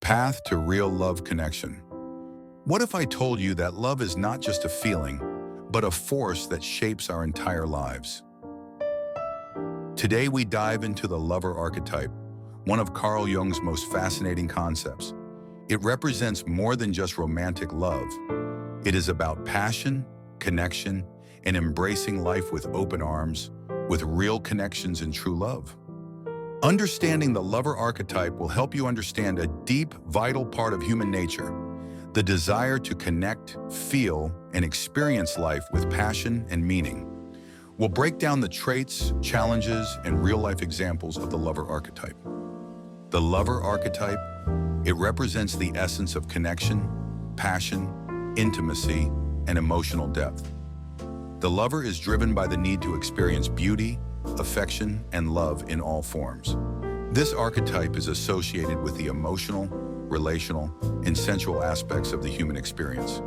Path to real love connection. What if I told you that love is not just a feeling, but a force that shapes our entire lives? Today we dive into the lover archetype, one of Carl Jung's most fascinating concepts. It represents more than just romantic love. It is about passion, connection, and embracing life with open arms, with real connections and true love. Understanding the lover archetype will help you understand a deep, vital part of human nature, the desire to connect, feel, and experience life with passion and meaning. We'll break down the traits, challenges, and real-life examples of the lover archetype. The lover archetype, it represents the essence of connection, passion, intimacy, and emotional depth. The lover is driven by the need to experience beauty, affection, and love in all forms. This archetype is associated with the emotional, relational, and sensual aspects of the human experience.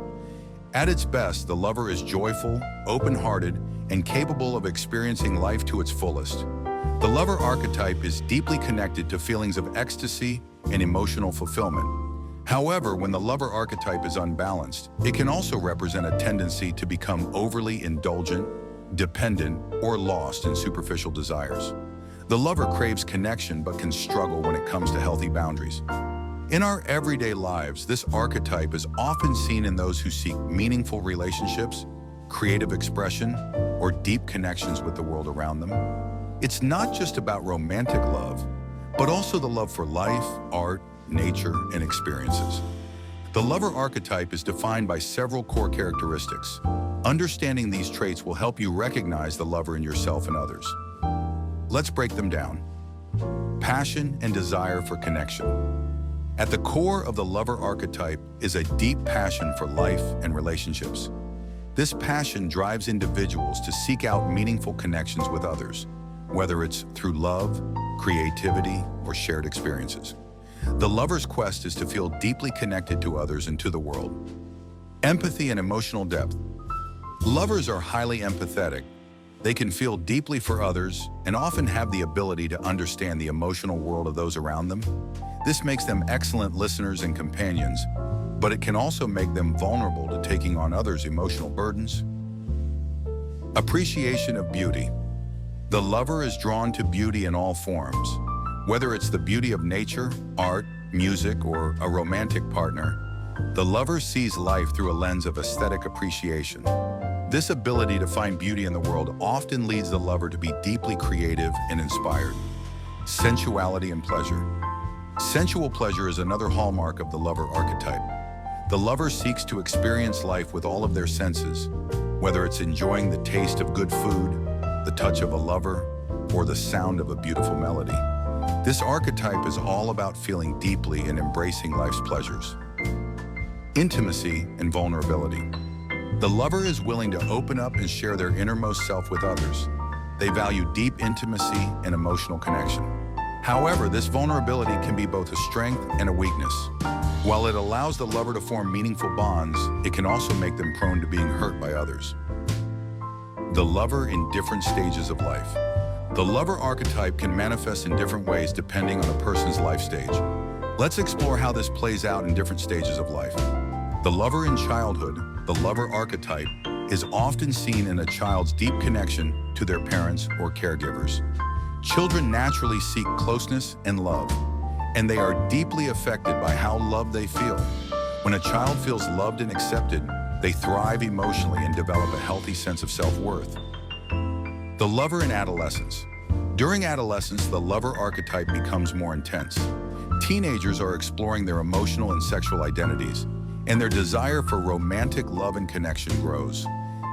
At its best, the lover is joyful, open-hearted, and capable of experiencing life to its fullest. The lover archetype is deeply connected to feelings of ecstasy and emotional fulfillment. However, when the lover archetype is unbalanced, it can also represent a tendency to become overly indulgent, dependent, or lost in superficial desires. The lover craves connection but can struggle when it comes to healthy boundaries. In our everyday lives, this archetype is often seen in those who seek meaningful relationships, creative expression, or deep connections with the world around them. It's not just about romantic love, but also the love for life, art, nature, and experiences. The lover archetype is defined by several core characteristics. Understanding these traits will help you recognize the lover in yourself and others. Let's break them down. Passion and desire for connection. At the core of the lover archetype is a deep passion for life and relationships. This passion drives individuals to seek out meaningful connections with others, whether it's through love, creativity, or shared experiences. The lover's quest is to feel deeply connected to others and to the world. Empathy and emotional depth. Lovers are highly empathetic. They can feel deeply for others and often have the ability to understand the emotional world of those around them. This makes them excellent listeners and companions, but it can also make them vulnerable to taking on others' emotional burdens. Appreciation of beauty. The lover is drawn to beauty in all forms. Whether it's the beauty of nature, art, music, or a romantic partner, the lover sees life through a lens of aesthetic appreciation. This ability to find beauty in the world often leads the lover to be deeply creative and inspired. Sensuality and pleasure. Sensual pleasure is another hallmark of the lover archetype. The lover seeks to experience life with all of their senses, whether it's enjoying the taste of good food, the touch of a lover, or the sound of a beautiful melody. This archetype is all about feeling deeply and embracing life's pleasures. Intimacy and vulnerability. The lover is willing to open up and share their innermost self with others. They value deep intimacy and emotional connection. However, this vulnerability can be both a strength and a weakness. While it allows the lover to form meaningful bonds, it can also make them prone to being hurt by others. The lover in different stages of life. The lover archetype can manifest in different ways depending on a person's life stage. Let's explore how this plays out in different stages of life. The lover in childhood, the lover archetype, is often seen in a child's deep connection to their parents or caregivers. Children naturally seek closeness and love, and they are deeply affected by how loved they feel. When a child feels loved and accepted, they thrive emotionally and develop a healthy sense of self-worth. The lover in adolescence. During adolescence, the lover archetype becomes more intense. Teenagers are exploring their emotional and sexual identities, and their desire for romantic love and connection grows.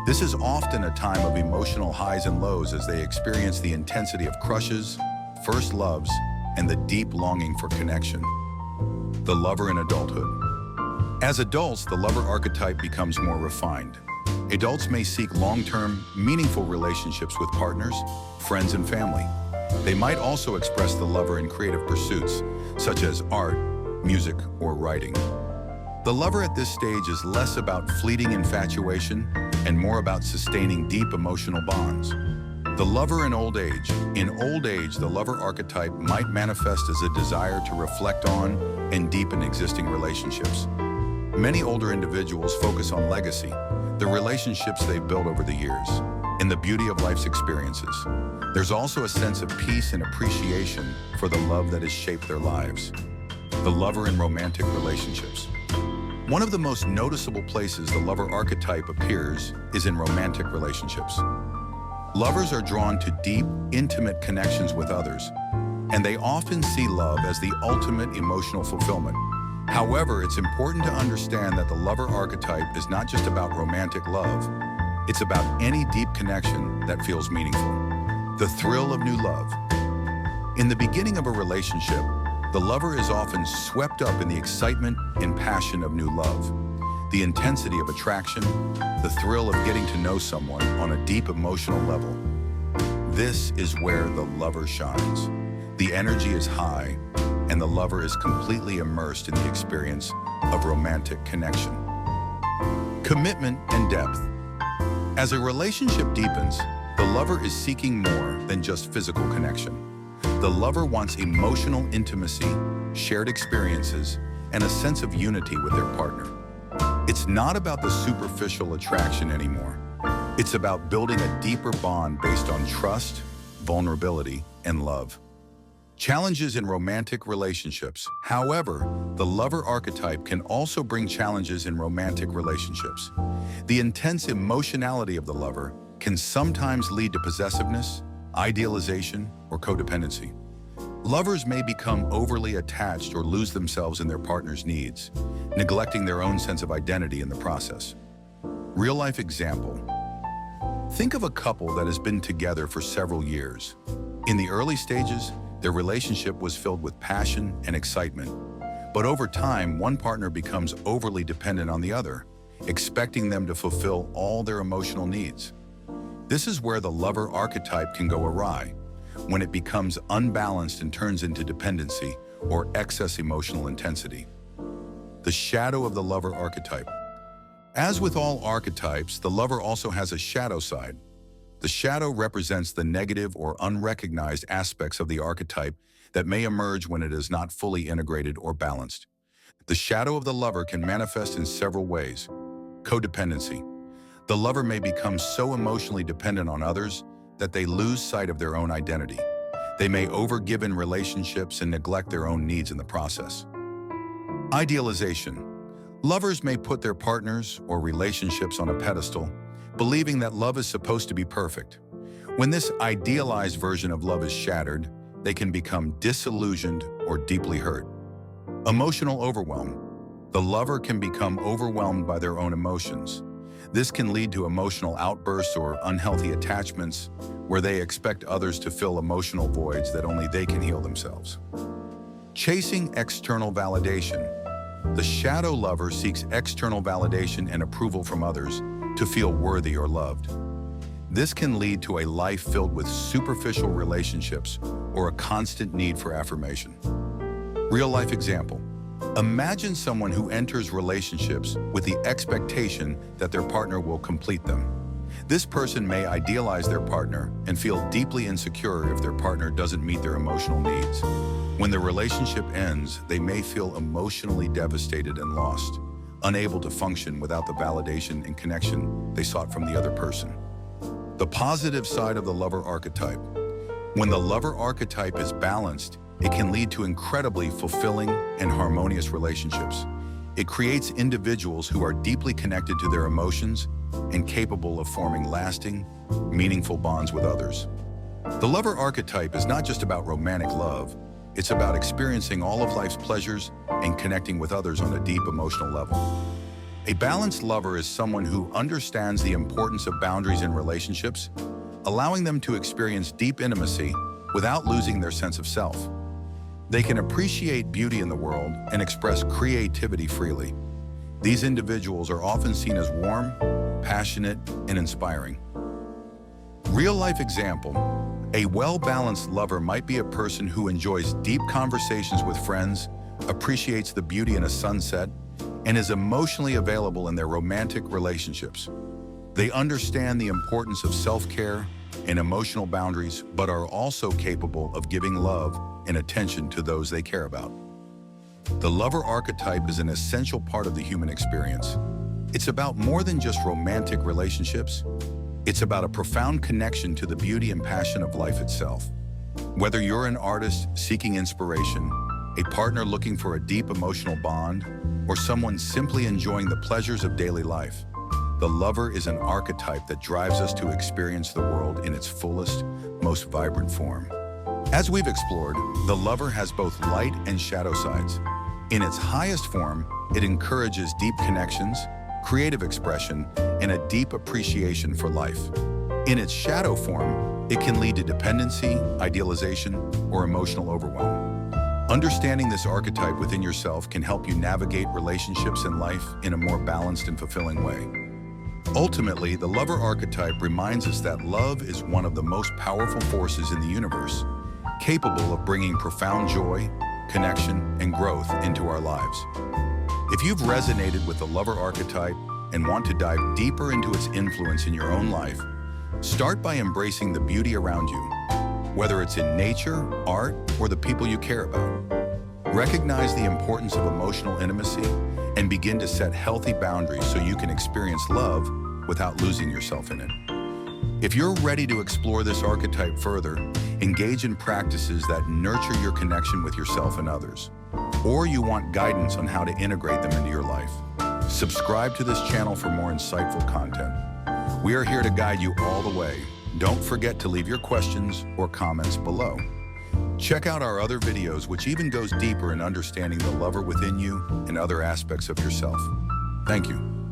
This is often a time of emotional highs and lows as they experience the intensity of crushes, first loves, and the deep longing for connection. The lover in adulthood. As adults, the lover archetype becomes more refined. Adults may seek long-term, meaningful relationships with partners, friends, and family. They might also express the lover in creative pursuits, such as art, music, or writing. The lover at this stage is less about fleeting infatuation and more about sustaining deep emotional bonds. The lover in old age. In old age, the lover archetype might manifest as a desire to reflect on and deepen existing relationships. Many older individuals focus on legacy, the relationships they've built over the years, and the beauty of life's experiences. There's also a sense of peace and appreciation for the love that has shaped their lives. The lover in romantic relationships. One of the most noticeable places the lover archetype appears is in romantic relationships. Lovers are drawn to deep, intimate connections with others, and they often see love as the ultimate emotional fulfillment. However, it's important to understand that the lover archetype is not just about romantic love. It's about any deep connection that feels meaningful. The thrill of new love. In the beginning of a relationship, the lover is often swept up in the excitement and passion of new love. The intensity of attraction, the thrill of getting to know someone on a deep emotional level. This is where the lover shines. The energy is high, and the lover is completely immersed in the experience of romantic connection. Commitment and depth. As a relationship deepens, the lover is seeking more than just physical connection. The lover wants emotional intimacy, shared experiences, and a sense of unity with their partner. It's not about the superficial attraction anymore. It's about building a deeper bond based on trust, vulnerability, and love. Challenges in romantic relationships. However, the lover archetype can also bring challenges in romantic relationships. The intense emotionality of the lover can sometimes lead to possessiveness, idealization, or codependency. Lovers may become overly attached or lose themselves in their partner's needs, neglecting their own sense of identity in the process. Real-life example. Think of a couple that has been together for several years. In the early stages, their relationship was filled with passion and excitement. But over time, one partner becomes overly dependent on the other, expecting them to fulfill all their emotional needs. This is where the lover archetype can go awry, when it becomes unbalanced and turns into dependency or excess emotional intensity. The shadow of the lover archetype. As with all archetypes, the lover also has a shadow side. The shadow represents the negative or unrecognized aspects of the archetype that may emerge when it is not fully integrated or balanced. The shadow of the lover can manifest in several ways. Codependency. The lover may become so emotionally dependent on others that they lose sight of their own identity. They may overgive in relationships and neglect their own needs in the process. Idealization. Lovers may put their partners or relationships on a pedestal, believing that love is supposed to be perfect. When this idealized version of love is shattered, they can become disillusioned or deeply hurt. Emotional overwhelm. The lover can become overwhelmed by their own emotions. This can lead to emotional outbursts or unhealthy attachments where they expect others to fill emotional voids that only they can heal themselves. Chasing external validation. The shadow lover seeks external validation and approval from others to feel worthy or loved. This can lead to a life filled with superficial relationships or a constant need for affirmation. Real-life example. Imagine someone who enters relationships with the expectation that their partner will complete them. This person may idealize their partner and feel deeply insecure if their partner doesn't meet their emotional needs. When the relationship ends, they may feel emotionally devastated and lost, unable to function without the validation and connection they sought from the other person. The positive side of the lover archetype. When the lover archetype is balanced, it can lead to incredibly fulfilling and harmonious relationships. It creates individuals who are deeply connected to their emotions and capable of forming lasting, meaningful bonds with others. The lover archetype is not just about romantic love, it's about experiencing all of life's pleasures and connecting with others on a deep emotional level. A balanced lover is someone who understands the importance of boundaries in relationships, allowing them to experience deep intimacy without losing their sense of self. They can appreciate beauty in the world and express creativity freely. These individuals are often seen as warm, passionate, and inspiring. Real-life example. A well-balanced lover might be a person who enjoys deep conversations with friends, appreciates the beauty in a sunset, and is emotionally available in their romantic relationships. They understand the importance of self-care, and emotional boundaries, but are also capable of giving love and attention to those they care about. The lover archetype is an essential part of the human experience. It's about more than just romantic relationships. It's about a profound connection to the beauty and passion of life itself. Whether you're an artist seeking inspiration, a partner looking for a deep emotional bond, or someone simply enjoying the pleasures of daily life, the lover is an archetype that drives us to experience the world in its fullest, most vibrant form. As we've explored, the lover has both light and shadow sides. In its highest form, it encourages deep connections, creative expression, and a deep appreciation for life. In its shadow form, it can lead to dependency, idealization, or emotional overwhelm. Understanding this archetype within yourself can help you navigate relationships and life in a more balanced and fulfilling way. Ultimately, the lover archetype reminds us that love is one of the most powerful forces in the universe, capable of bringing profound joy, connection, and growth into our lives. If you've resonated with the lover archetype and want to dive deeper into its influence in your own life, start by embracing the beauty around you, whether it's in nature, art, or the people you care about. Recognize the importance of emotional intimacy and begin to set healthy boundaries so you can experience love without losing yourself in it. If you're ready to explore this archetype further, engage in practices that nurture your connection with yourself and others, or you want guidance on how to integrate them into your life, subscribe to this channel for more insightful content. We are here to guide you all the way. Don't forget to leave your questions or comments below. Check out our other videos, which even goes deeper in understanding the lover within you and other aspects of yourself. Thank you.